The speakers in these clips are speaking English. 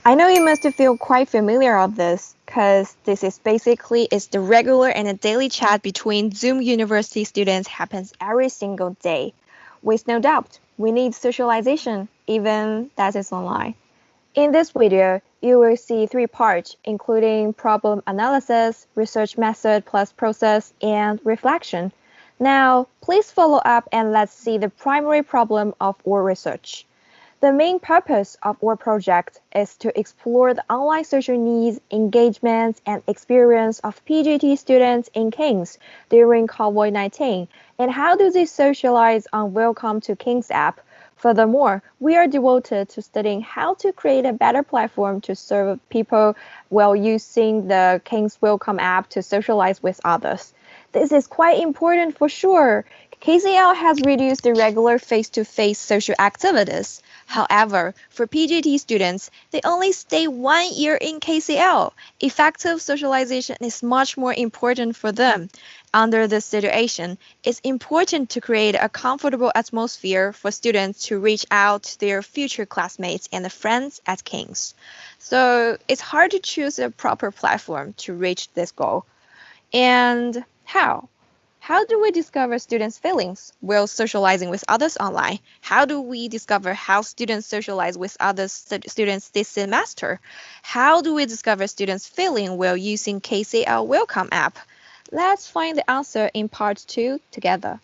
I know you must feel quite familiar of this, because this is basically is the regular and a daily chat between Zoom University students happens every single day. With no doubt, we need socialization, even that is online. In this video, you will see three parts, including problem analysis, research method plus process, and reflection. Now, please follow up and let's see the primary problem of our research. The main purpose of our project is to explore the online social needs, engagements, and experience of PGT students in Kings during COVID-19, and how do they socialize on Welcome to Kings app. Furthermore, we are devoted to studying how to create a better platform to serve people while using the King's Welcome app to socialize with others. This is quite important for sure. KCL has reduced the regular face-to-face social activities. However, for PGT students, they only stay 1 year in KCL. Effective socialization is much more important for them. Under this situation, it's important to create a comfortable atmosphere for students to reach out to their future classmates and friends at King's. So it's hard to choose a proper platform to reach this goal. And how? How do we discover students' feelings while socializing with others online? How do we discover how students socialize with other students this semester? How do we discover students' feeling while using KCL Welcome app? Let's find the answer in part 2 together.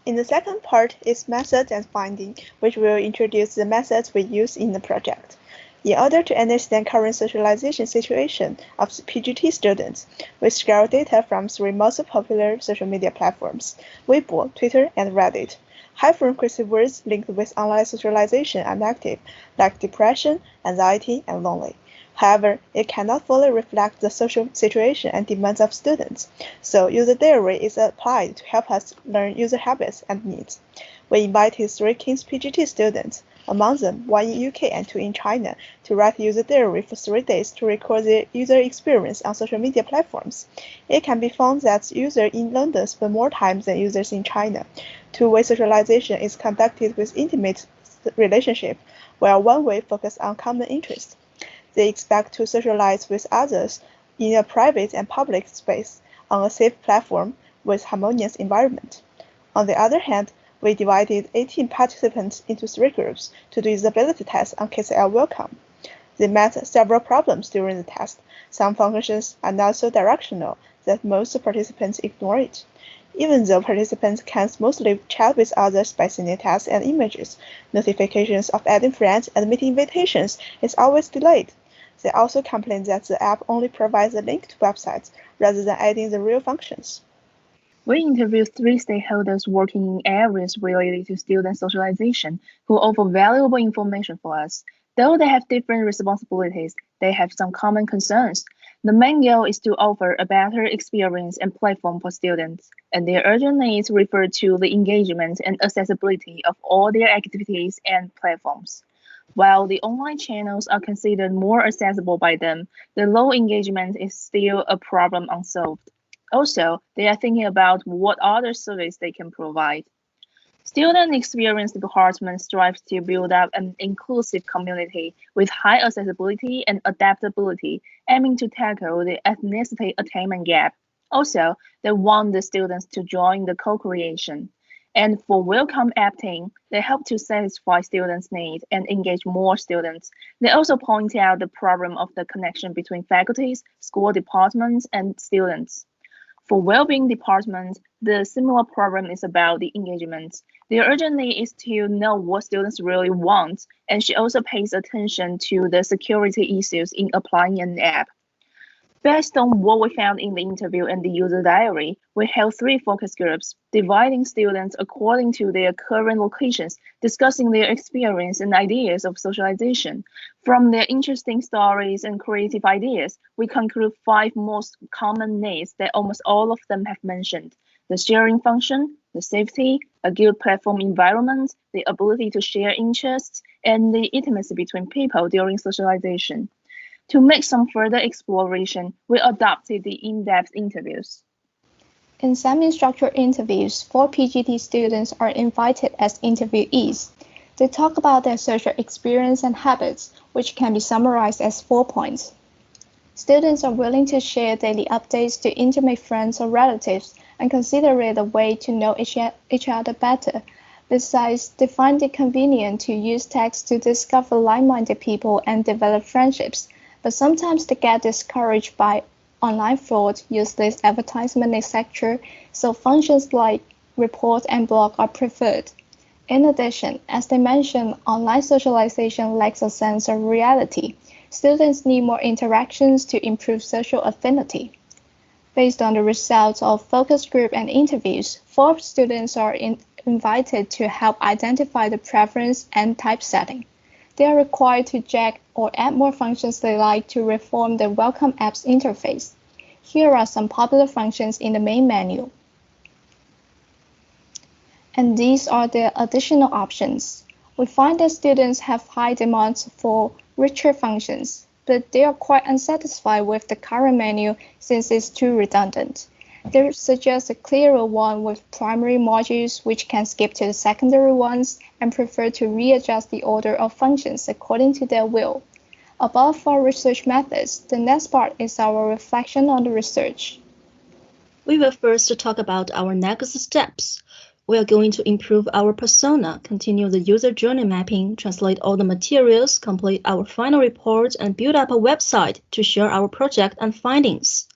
In the second part is methods and finding, which will introduce the methods we use in the project. In order to understand current socialization situation of PGT students, we scale data from three most popular social media platforms, Weibo, Twitter, and Reddit. High-frequency words linked with online socialization are negative, like depression, anxiety, and lonely. However, it cannot fully reflect the social situation and demands of students, so user theory is applied to help us learn user habits and needs. We invited three King's PGT students, among them one in UK and two in China, to write user theory for 3 days to record their user experience on social media platforms. It can be found that users in London spend more time than users in China. Two-way socialization is conducted with intimate relationship, while one-way focuses on common interests. They expect to socialize with others in a private and public space on a safe platform with harmonious environment. On the other hand, we divided 18 participants into 3 groups to do usability tests on KCL Welcome. They met several problems during the test. Some functions are not so directional that most participants ignore it. Even though participants can smoothly chat with others by sending texts and images, notifications of adding friends and meeting invitations is always delayed. They also complain that the app only provides a link to websites rather than adding the real functions. We interviewed 3 stakeholders working in areas related to student socialization who offer valuable information for us. Though they have different responsibilities, they have some common concerns. The main goal is to offer a better experience and platform for students, and their urgent needs refer to the engagement and accessibility of all their activities and platforms. While the online channels are considered more accessible by them, the low engagement is still a problem unsolved. Also, they are thinking about what other service they can provide. Student Experience Department strives to build up an inclusive community with high accessibility and adaptability, aiming to tackle the ethnicity attainment gap. Also, they want the students to join the co-creation. And for Welcome App Team, they help to satisfy students' needs and engage more students. They also point out the problem of the connection between faculties, school departments, and students. For well-being department, the similar problem is about the engagement. The urgent need is to know what students really want, and she also pays attention to the security issues in applying an app. Based on what we found in the interview and the user diary, we held 3 focus groups, dividing students according to their current locations, discussing their experience and ideas of socialization. From their interesting stories and creative ideas, we conclude 5 most common needs that almost all of them have mentioned: the sharing function, the safety, a good platform environment, the ability to share interests, and the intimacy between people during socialization. To make some further exploration, we adopted the in-depth interviews. In semi-structured interviews, 4 PGT students are invited as interviewees. They talk about their social experience and habits, which can be summarized as 4 points. Students are willing to share daily updates to intimate friends or relatives and consider it a way to know each other better. Besides, they find it convenient to use text to discover like-minded people and develop friendships, but sometimes they get discouraged by online fraud, useless advertisement, etc., so functions like report and blog are preferred. In addition, as they mentioned, online socialization lacks a sense of reality. Students need more interactions to improve social affinity. Based on the results of focus group and interviews, 4 students are invited to help identify the preference and typesetting. They are required to check or add more functions they like to reform the Welcome Apps interface. Here are some popular functions in the main menu. And these are the additional options. We find that students have high demands for richer functions, but they are quite unsatisfied with the current menu since it's too redundant. They suggest a clearer one with primary modules which can skip to the secondary ones and prefer to readjust the order of functions according to their will. Above our research methods, the next part is our reflection on the research. We will first talk about our next steps. We are going to improve our persona, continue the user journey mapping, translate all the materials, complete our final report, and build up a website to share our project and findings.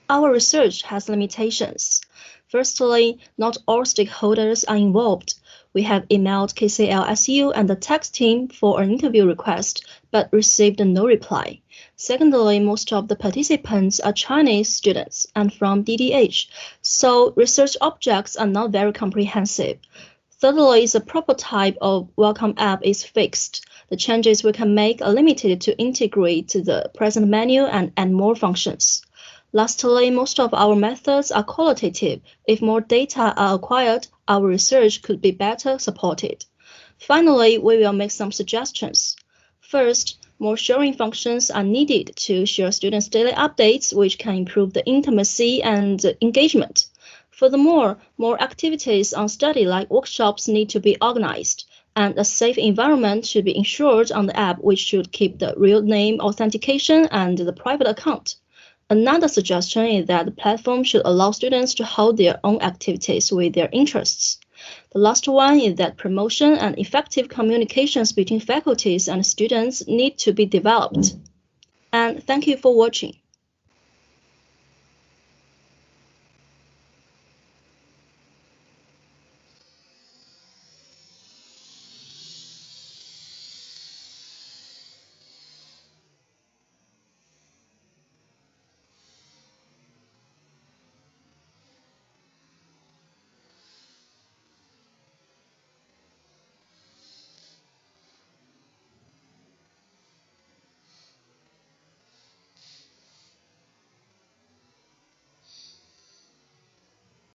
Our research has limitations. Firstly, not all stakeholders are involved. We have emailed KCLSU and the tech team for an interview request, but received no reply. Secondly, most of the participants are Chinese students and from DDH, so research objects are not very comprehensive. Thirdly, the prototype of Welcome app is fixed. The changes we can make are limited to integrate the present menu and add more functions. Lastly, most of our methods are qualitative. If more data are acquired, our research could be better supported. Finally, we will make some suggestions. First, more sharing functions are needed to share students' daily updates, which can improve the intimacy and engagement. Furthermore, more activities on study-like workshops need to be organized, and a safe environment should be ensured on the app, which should keep the real name authentication and the private account. Another suggestion is that the platform should allow students to hold their own activities with their interests. The last one is that promotion and effective communications between faculties and students need to be developed. And thank you for watching.